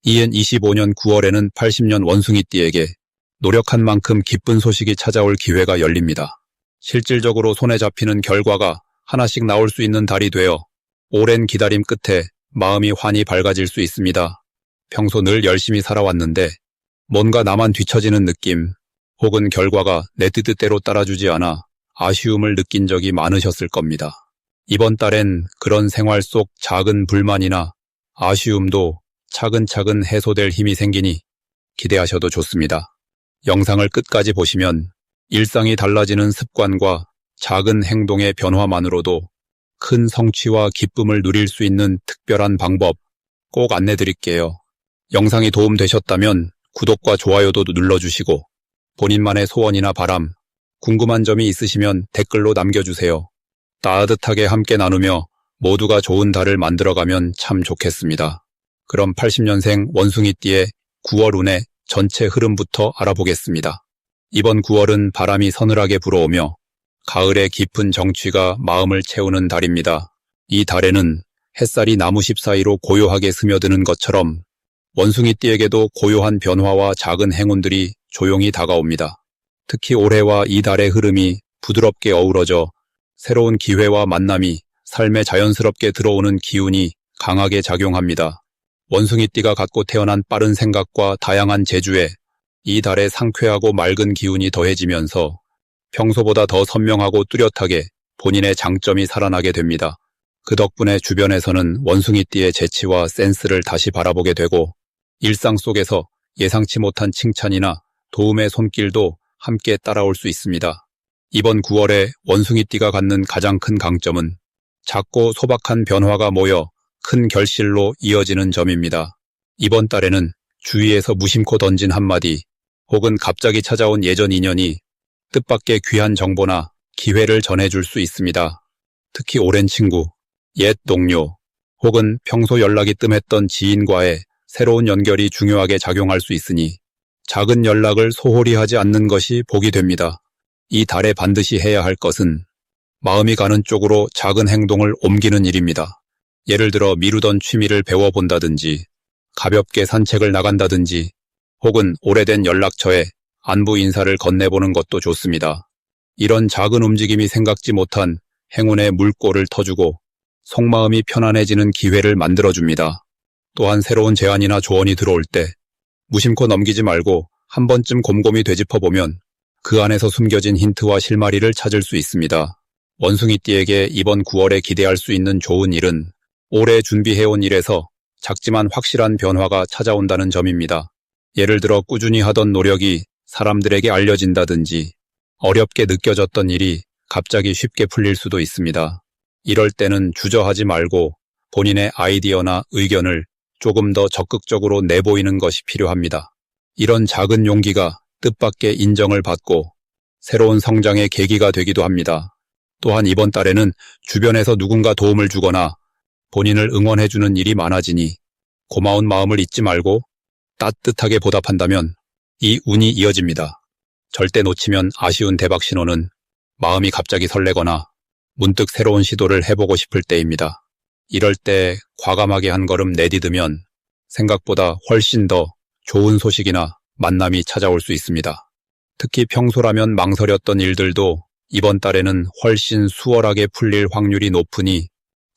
이은 25년 9월에는 80년 원숭이띠에게 노력한 만큼 기쁜 소식이 찾아올 기회가 열립니다. 실질적으로 손에 잡히는 결과가 하나씩 나올 수 있는 달이 되어 오랜 기다림 끝에 마음이 환히 밝아질 수 있습니다. 평소 늘 열심히 살아왔는데 뭔가 나만 뒤처지는 느낌, 혹은 결과가 내 뜻대로 따라주지 않아 아쉬움을 느낀 적이 많으셨을 겁니다. 이번 달엔 그런 생활 속 작은 불만이나 아쉬움도 차근차근 해소될 힘이 생기니 기대하셔도 좋습니다. 영상을 끝까지 보시면 일상이 달라지는 습관과 작은 행동의 변화만으로도 큰 성취와 기쁨을 누릴 수 있는 특별한 방법 꼭 안내드릴게요. 영상이 도움되셨다면 구독과 좋아요도 눌러주시고 본인만의 소원이나 바람, 궁금한 점이 있으시면 댓글로 남겨주세요. 따뜻하게 함께 나누며 모두가 좋은 달을 만들어가면 참 좋겠습니다. 그럼 80년생 원숭이띠의 9월 운의 전체 흐름부터 알아보겠습니다. 이번 9월은 바람이 서늘하게 불어오며 가을의 깊은 정취가 마음을 채우는 달입니다. 이 달에는 햇살이 나무십 사이로 고요하게 스며드는 것처럼 원숭이띠에게도 고요한 변화와 작은 행운들이 조용히 다가옵니다. 특히 올해와 이 달의 흐름이 부드럽게 어우러져 새로운 기회와 만남이 삶에 자연스럽게 들어오는 기운이 강하게 작용합니다. 원숭이띠가 갖고 태어난 빠른 생각과 다양한 재주에 이 달의 상쾌하고 맑은 기운이 더해지면서 평소보다 더 선명하고 뚜렷하게 본인의 장점이 살아나게 됩니다. 그 덕분에 주변에서는 원숭이띠의 재치와 센스를 다시 바라보게 되고 일상 속에서 예상치 못한 칭찬이나 도움의 손길도 함께 따라올 수 있습니다. 이번 9월에 원숭이띠가 갖는 가장 큰 강점은 작고 소박한 변화가 모여 큰 결실로 이어지는 점입니다. 이번 달에는 주위에서 무심코 던진 한마디 혹은 갑자기 찾아온 예전 인연이 뜻밖의 귀한 정보나 기회를 전해줄 수 있습니다. 특히 오랜 친구, 옛 동료 혹은 평소 연락이 뜸했던 지인과의 새로운 연결이 중요하게 작용할 수 있으니 작은 연락을 소홀히 하지 않는 것이 복이 됩니다. 이 달에 반드시 해야 할 것은 마음이 가는 쪽으로 작은 행동을 옮기는 일입니다. 예를 들어 미루던 취미를 배워본다든지 가볍게 산책을 나간다든지 혹은 오래된 연락처에 안부 인사를 건네보는 것도 좋습니다. 이런 작은 움직임이 생각지 못한 행운의 물꼬를 터주고 속마음이 편안해지는 기회를 만들어줍니다. 또한 새로운 제안이나 조언이 들어올 때 무심코 넘기지 말고 한 번쯤 곰곰이 되짚어보면 그 안에서 숨겨진 힌트와 실마리를 찾을 수 있습니다. 원숭이띠에게 이번 9월에 기대할 수 있는 좋은 일은 오래 준비해온 일에서 작지만 확실한 변화가 찾아온다는 점입니다. 예를 들어 꾸준히 하던 노력이 사람들에게 알려진다든지 어렵게 느껴졌던 일이 갑자기 쉽게 풀릴 수도 있습니다. 이럴 때는 주저하지 말고 본인의 아이디어나 의견을 조금 더 적극적으로 내보이는 것이 필요합니다. 이런 작은 용기가 뜻밖의 인정을 받고 새로운 성장의 계기가 되기도 합니다. 또한 이번 달에는 주변에서 누군가 도움을 주거나 본인을 응원해주는 일이 많아지니 고마운 마음을 잊지 말고 따뜻하게 보답한다면 이 운이 이어집니다. 절대 놓치면 아쉬운 대박 신호는 마음이 갑자기 설레거나 문득 새로운 시도를 해보고 싶을 때입니다. 이럴 때 과감하게 한 걸음 내디디면 생각보다 훨씬 더 좋은 소식이나 만남이 찾아올 수 있습니다. 특히 평소라면 망설였던 일들도 이번 달에는 훨씬 수월하게 풀릴 확률이 높으니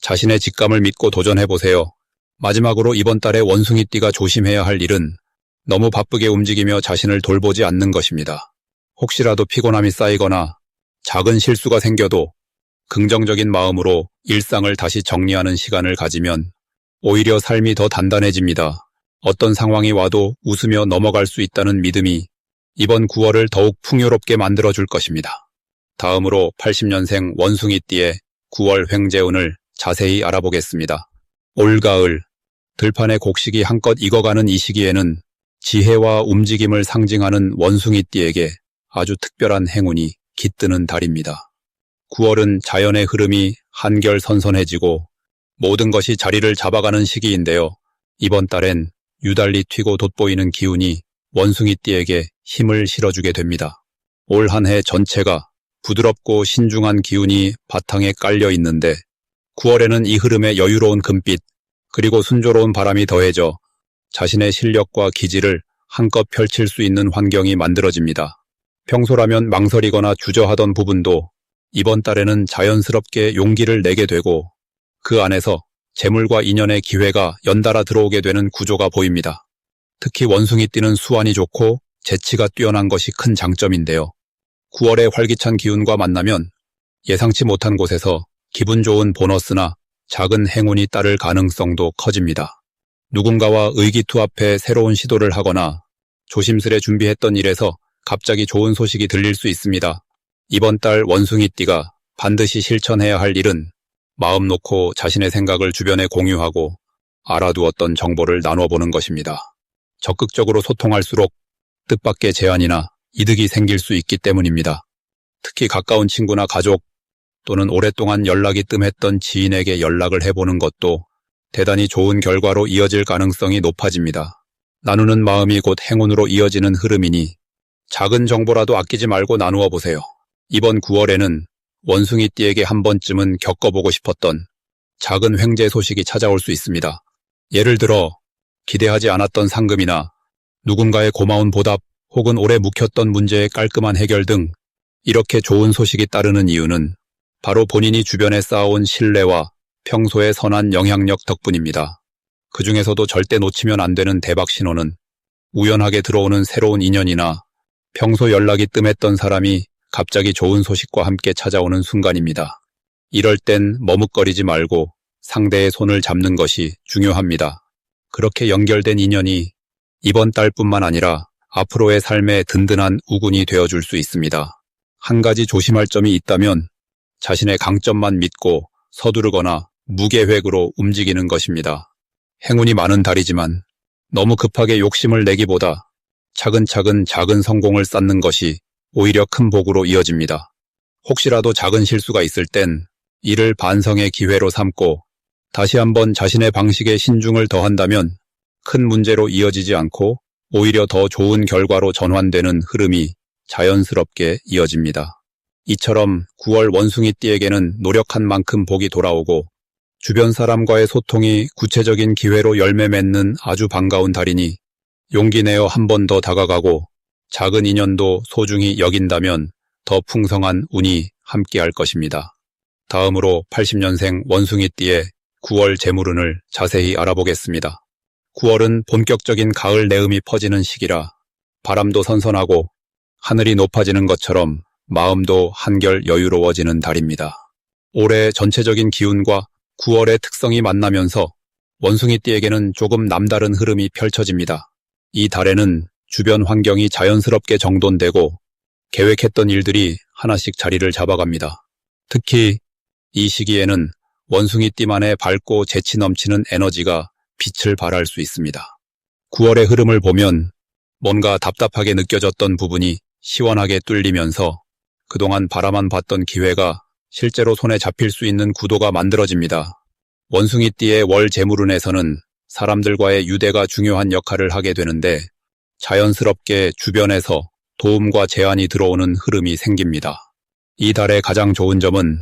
자신의 직감을 믿고 도전해보세요. 마지막으로 이번 달에 원숭이띠가 조심해야 할 일은 너무 바쁘게 움직이며 자신을 돌보지 않는 것입니다. 혹시라도 피곤함이 쌓이거나 작은 실수가 생겨도 긍정적인 마음으로 일상을 다시 정리하는 시간을 가지면 오히려 삶이 더 단단해집니다. 어떤 상황이 와도 웃으며 넘어갈 수 있다는 믿음이 이번 9월을 더욱 풍요롭게 만들어줄 것입니다. 다음으로 80년생 원숭이띠의 9월 횡재운을 자세히 알아보겠습니다. 올가을, 들판의 곡식이 한껏 익어가는 이 시기에는 지혜와 움직임을 상징하는 원숭이띠에게 아주 특별한 행운이 깃드는 달입니다. 9월은 자연의 흐름이 한결 선선해지고 모든 것이 자리를 잡아가는 시기인데요. 이번 달엔 유달리 튀고 돋보이는 기운이 원숭이띠에게 힘을 실어주게 됩니다. 올 한 해 전체가 부드럽고 신중한 기운이 바탕에 깔려 있는데 9월에는 이 흐름에 여유로운 금빛 그리고 순조로운 바람이 더해져 자신의 실력과 기질을 한껏 펼칠 수 있는 환경이 만들어집니다. 평소라면 망설이거나 주저하던 부분도 이번 달에는 자연스럽게 용기를 내게 되고 그 안에서 재물과 인연의 기회가 연달아 들어오게 되는 구조가 보입니다. 특히 원숭이띠는 수완이 좋고 재치가 뛰어난 것이 큰 장점인데요. 9월의 활기찬 기운과 만나면 예상치 못한 곳에서 기분 좋은 보너스나 작은 행운이 따를 가능성도 커집니다. 누군가와 의기투합해 새로운 시도를 하거나 조심스레 준비했던 일에서 갑자기 좋은 소식이 들릴 수 있습니다. 이번 달 원숭이띠가 반드시 실천해야 할 일은 마음 놓고 자신의 생각을 주변에 공유하고 알아두었던 정보를 나눠보는 것입니다. 적극적으로 소통할수록 뜻밖의 제안이나 이득이 생길 수 있기 때문입니다. 특히 가까운 친구나 가족 또는 오랫동안 연락이 뜸했던 지인에게 연락을 해보는 것도 대단히 좋은 결과로 이어질 가능성이 높아집니다. 나누는 마음이 곧 행운으로 이어지는 흐름이니 작은 정보라도 아끼지 말고 나누어 보세요. 이번 9월에는 원숭이띠에게 한 번쯤은 겪어보고 싶었던 작은 횡재 소식이 찾아올 수 있습니다. 예를 들어 기대하지 않았던 상금이나 누군가의 고마운 보답 혹은 오래 묵혔던 문제의 깔끔한 해결 등 이렇게 좋은 소식이 따르는 이유는 바로 본인이 주변에 쌓아온 신뢰와 평소의 선한 영향력 덕분입니다. 그 중에서도 절대 놓치면 안 되는 대박 신호는 우연하게 들어오는 새로운 인연이나 평소 연락이 뜸했던 사람이 갑자기 좋은 소식과 함께 찾아오는 순간입니다. 이럴 땐 머뭇거리지 말고 상대의 손을 잡는 것이 중요합니다. 그렇게 연결된 인연이 이번 달뿐만 아니라 앞으로의 삶에 든든한 우군이 되어줄 수 있습니다. 한 가지 조심할 점이 있다면 자신의 강점만 믿고 서두르거나 무계획으로 움직이는 것입니다. 행운이 많은 달이지만 너무 급하게 욕심을 내기보다 차근차근 작은 성공을 쌓는 것이 오히려 큰 복으로 이어집니다. 혹시라도 작은 실수가 있을 땐 이를 반성의 기회로 삼고 다시 한번 자신의 방식에 신중을 더한다면 큰 문제로 이어지지 않고 오히려 더 좋은 결과로 전환되는 흐름이 자연스럽게 이어집니다. 이처럼 9월 원숭이띠에게는 노력한 만큼 복이 돌아오고 주변 사람과의 소통이 구체적인 기회로 열매 맺는 아주 반가운 달이니 용기 내어 한 번 더 다가가고 작은 인연도 소중히 여긴다면 더 풍성한 운이 함께할 것입니다. 다음으로 80년생 원숭이띠의 9월 재물운을 자세히 알아보겠습니다. 9월은 본격적인 가을 내음이 퍼지는 시기라 바람도 선선하고 하늘이 높아지는 것처럼 마음도 한결 여유로워지는 달입니다. 올해 전체적인 기운과 9월의 특성이 만나면서 원숭이띠에게는 조금 남다른 흐름이 펼쳐집니다. 이 달에는 주변 환경이 자연스럽게 정돈되고 계획했던 일들이 하나씩 자리를 잡아갑니다. 특히 이 시기에는 원숭이띠만의 밝고 재치 넘치는 에너지가 빛을 발할 수 있습니다. 9월의 흐름을 보면 뭔가 답답하게 느껴졌던 부분이 시원하게 뚫리면서 그동안 바라만 봤던 기회가 실제로 손에 잡힐 수 있는 구도가 만들어집니다. 원숭이띠의 월 재물운에서는 사람들과의 유대가 중요한 역할을 하게 되는데 자연스럽게 주변에서 도움과 제안이 들어오는 흐름이 생깁니다. 이 달의 가장 좋은 점은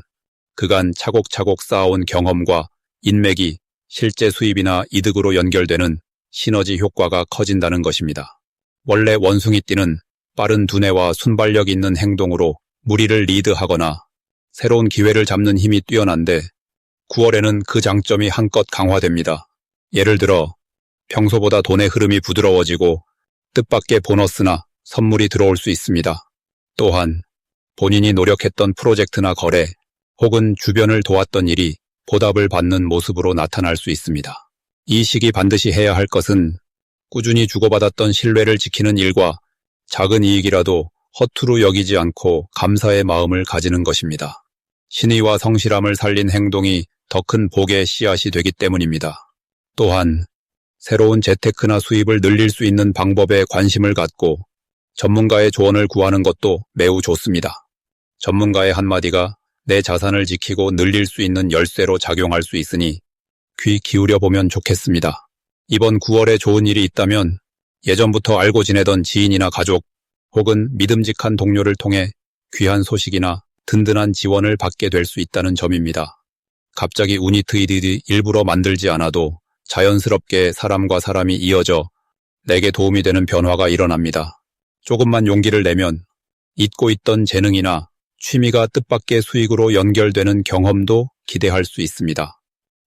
그간 차곡차곡 쌓아온 경험과 인맥이 실제 수입이나 이득으로 연결되는 시너지 효과가 커진다는 것입니다. 원래 원숭이띠는 빠른 두뇌와 순발력 있는 행동으로 무리를 리드하거나 새로운 기회를 잡는 힘이 뛰어난데 9월에는 그 장점이 한껏 강화됩니다. 예를 들어 평소보다 돈의 흐름이 부드러워지고 뜻밖의 보너스나 선물이 들어올 수 있습니다. 또한 본인이 노력했던 프로젝트나 거래 혹은 주변을 도왔던 일이 보답을 받는 모습으로 나타날 수 있습니다. 이 시기 반드시 해야 할 것은 꾸준히 주고받았던 신뢰를 지키는 일과 작은 이익이라도 허투루 여기지 않고 감사의 마음을 가지는 것입니다. 신의와 성실함을 살린 행동이 더 큰 복의 씨앗이 되기 때문입니다. 또한 새로운 재테크나 수입을 늘릴 수 있는 방법에 관심을 갖고 전문가의 조언을 구하는 것도 매우 좋습니다. 전문가의 한마디가 내 자산을 지키고 늘릴 수 있는 열쇠로 작용할 수 있으니 귀 기울여 보면 좋겠습니다. 이번 9월에 좋은 일이 있다면 예전부터 알고 지내던 지인이나 가족 혹은 믿음직한 동료를 통해 귀한 소식이나 든든한 지원을 받게 될 수 있다는 점입니다. 갑자기 운이 트이듯이 일부러 만들지 않아도 자연스럽게 사람과 사람이 이어져 내게 도움이 되는 변화가 일어납니다. 조금만 용기를 내면 잊고 있던 재능이나 취미가 뜻밖의 수익으로 연결되는 경험도 기대할 수 있습니다.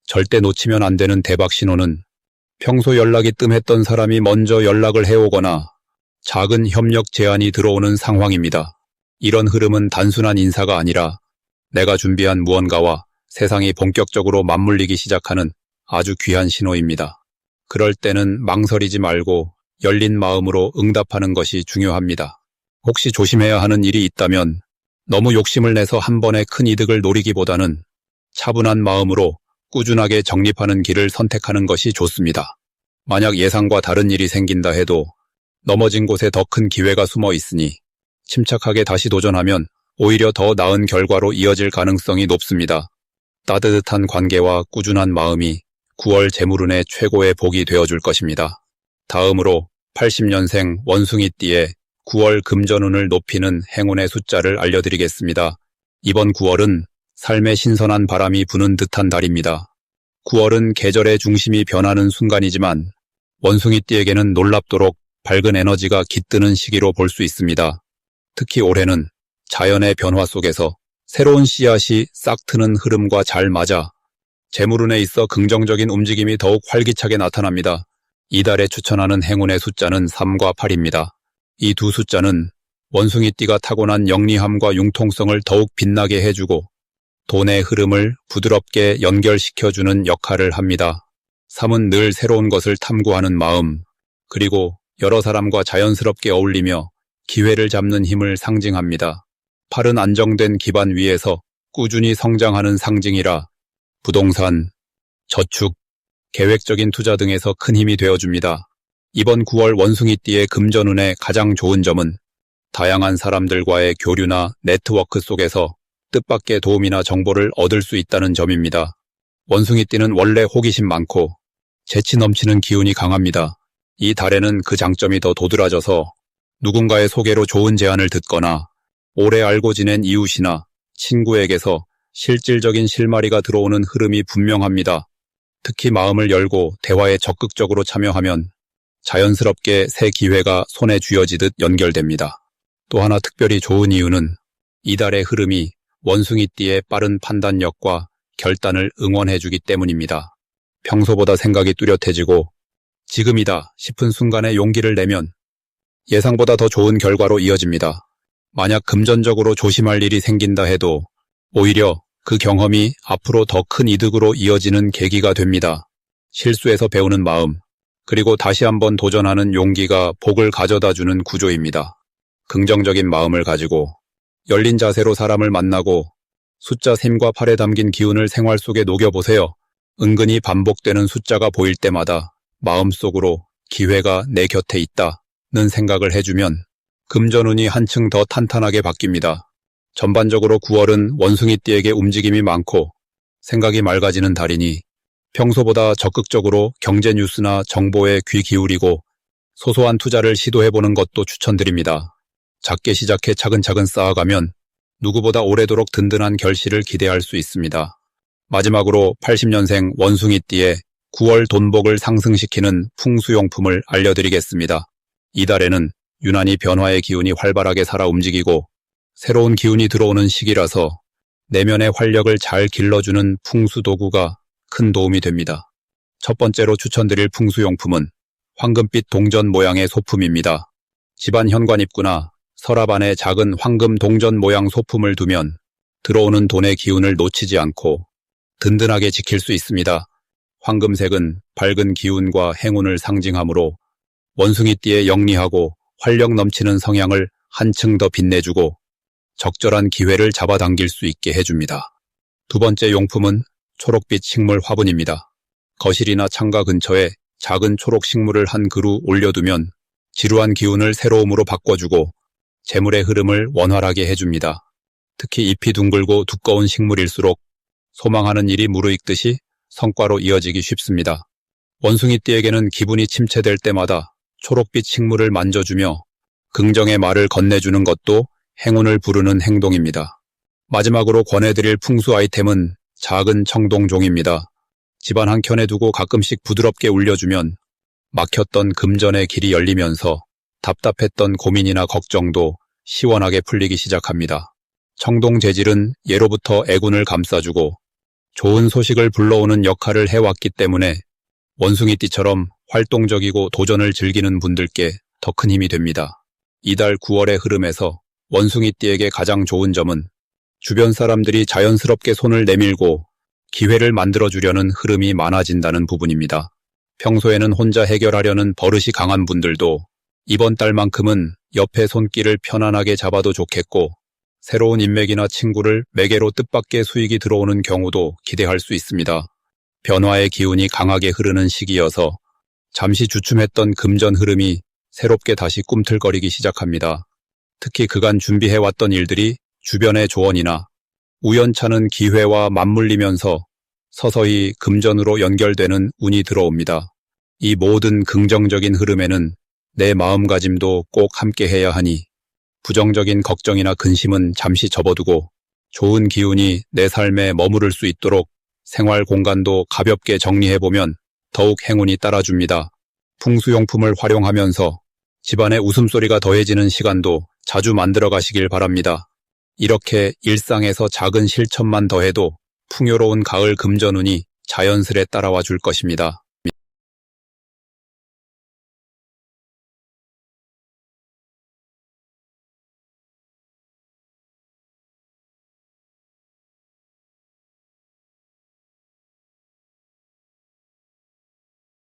절대 놓치면 안 되는 대박 신호는 평소 연락이 뜸했던 사람이 먼저 연락을 해오거나 작은 협력 제안이 들어오는 상황입니다. 이런 흐름은 단순한 인사가 아니라 내가 준비한 무언가와 세상이 본격적으로 맞물리기 시작하는 아주 귀한 신호입니다. 그럴 때는 망설이지 말고 열린 마음으로 응답하는 것이 중요합니다. 혹시 조심해야 하는 일이 있다면 너무 욕심을 내서 한 번에 큰 이득을 노리기보다는 차분한 마음으로 꾸준하게 정립하는 길을 선택하는 것이 좋습니다. 만약 예상과 다른 일이 생긴다 해도 넘어진 곳에 더 큰 기회가 숨어 있으니 침착하게 다시 도전하면 오히려 더 나은 결과로 이어질 가능성이 높습니다. 따뜻한 관계와 꾸준한 마음이 9월 재물운의 최고의 복이 되어줄 것입니다. 다음으로 80년생 원숭이띠의 9월 금전운을 높이는 행운의 숫자를 알려드리겠습니다. 이번 9월은 삶의 신선한 바람이 부는 듯한 달입니다. 9월은 계절의 중심이 변하는 순간이지만 원숭이띠에게는 놀랍도록 밝은 에너지가 깃드는 시기로 볼 수 있습니다. 특히 올해는 자연의 변화 속에서 새로운 씨앗이 싹 트는 흐름과 잘 맞아 재물운에 있어 긍정적인 움직임이 더욱 활기차게 나타납니다. 이달에 추천하는 행운의 숫자는 3과 8입니다. 이 두 숫자는 원숭이띠가 타고난 영리함과 융통성을 더욱 빛나게 해주고 돈의 흐름을 부드럽게 연결시켜주는 역할을 합니다. 3은 늘 새로운 것을 탐구하는 마음, 그리고 여러 사람과 자연스럽게 어울리며 기회를 잡는 힘을 상징합니다. 8은 안정된 기반 위에서 꾸준히 성장하는 상징이라 부동산, 저축, 계획적인 투자 등에서 큰 힘이 되어줍니다. 이번 9월 원숭이띠의 금전운의 가장 좋은 점은 다양한 사람들과의 교류나 네트워크 속에서 뜻밖의 도움이나 정보를 얻을 수 있다는 점입니다. 원숭이띠는 원래 호기심 많고 재치 넘치는 기운이 강합니다. 이 달에는 그 장점이 더 도드라져서 누군가의 소개로 좋은 제안을 듣거나 오래 알고 지낸 이웃이나 친구에게서 실질적인 실마리가 들어오는 흐름이 분명합니다. 특히 마음을 열고 대화에 적극적으로 참여하면 자연스럽게 새 기회가 손에 쥐어지듯 연결됩니다. 또 하나 특별히 좋은 이유는 이달의 흐름이 원숭이띠의 빠른 판단력과 결단을 응원해주기 때문입니다. 평소보다 생각이 뚜렷해지고 지금이다 싶은 순간에 용기를 내면 예상보다 더 좋은 결과로 이어집니다. 만약 금전적으로 조심할 일이 생긴다 해도 오히려 그 경험이 앞으로 더 큰 이득으로 이어지는 계기가 됩니다. 실수에서 배우는 마음, 그리고 다시 한번 도전하는 용기가 복을 가져다주는 구조입니다. 긍정적인 마음을 가지고 열린 자세로 사람을 만나고 숫자 3과 8에 담긴 기운을 생활 속에 녹여보세요. 은근히 반복되는 숫자가 보일 때마다 마음속으로 기회가 내 곁에 있다는 생각을 해주면 금전운이 한층 더 탄탄하게 바뀝니다. 전반적으로 9월은 원숭이띠에게 움직임이 많고 생각이 맑아지는 달이니 평소보다 적극적으로 경제 뉴스나 정보에 귀 기울이고 소소한 투자를 시도해보는 것도 추천드립니다. 작게 시작해 차근차근 쌓아가면 누구보다 오래도록 든든한 결실을 기대할 수 있습니다. 마지막으로 80년생 원숭이띠의 9월 돈복을 상승시키는 풍수용품을 알려드리겠습니다. 이달에는 유난히 변화의 기운이 활발하게 살아 움직이고 새로운 기운이 들어오는 시기라서 내면의 활력을 잘 길러주는 풍수도구가 큰 도움이 됩니다. 첫 번째로 추천드릴 풍수용품은 황금빛 동전 모양의 소품입니다. 집안 현관입구나 서랍 안에 작은 황금 동전 모양 소품을 두면 들어오는 돈의 기운을 놓치지 않고 든든하게 지킬 수 있습니다. 황금색은 밝은 기운과 행운을 상징하므로 원숭이띠의 영리하고 활력 넘치는 성향을 한층 더 빛내주고 적절한 기회를 잡아당길 수 있게 해줍니다. 두 번째 용품은 초록빛 식물 화분입니다. 거실이나 창가 근처에 작은 초록 식물을 한 그루 올려두면 지루한 기운을 새로움으로 바꿔주고 재물의 흐름을 원활하게 해줍니다. 특히 잎이 둥글고 두꺼운 식물일수록 소망하는 일이 무르익듯이 성과로 이어지기 쉽습니다. 원숭이띠에게는 기분이 침체될 때마다 초록빛 식물을 만져주며 긍정의 말을 건네주는 것도 행운을 부르는 행동입니다. 마지막으로 권해드릴 풍수 아이템은 작은 청동종입니다. 집안 한켠에 두고 가끔씩 부드럽게 울려주면 막혔던 금전의 길이 열리면서 답답했던 고민이나 걱정도 시원하게 풀리기 시작합니다. 청동 재질은 예로부터 애군을 감싸주고 좋은 소식을 불러오는 역할을 해왔기 때문에 원숭이띠처럼 활동적이고 도전을 즐기는 분들께 더 큰 힘이 됩니다. 이달 9월의 흐름에서 원숭이띠에게 가장 좋은 점은 주변 사람들이 자연스럽게 손을 내밀고 기회를 만들어주려는 흐름이 많아진다는 부분입니다. 평소에는 혼자 해결하려는 버릇이 강한 분들도 이번 달만큼은 옆에 손길을 편안하게 잡아도 좋겠고 새로운 인맥이나 친구를 매개로 뜻밖의 수익이 들어오는 경우도 기대할 수 있습니다. 변화의 기운이 강하게 흐르는 시기여서 잠시 주춤했던 금전 흐름이 새롭게 다시 꿈틀거리기 시작합니다. 특히 그간 준비해왔던 일들이 주변의 조언이나 우연찮은 기회와 맞물리면서 서서히 금전으로 연결되는 운이 들어옵니다. 이 모든 긍정적인 흐름에는 내 마음가짐도 꼭 함께해야 하니 부정적인 걱정이나 근심은 잠시 접어두고 좋은 기운이 내 삶에 머무를 수 있도록 생활 공간도 가볍게 정리해보면 더욱 행운이 따라줍니다. 풍수용품을 활용하면서 집안에 웃음소리가 더해지는 시간도 자주 만들어 가시길 바랍니다. 이렇게 일상에서 작은 실천만 더해도 풍요로운 가을 금전운이 자연스레 따라와 줄 것입니다.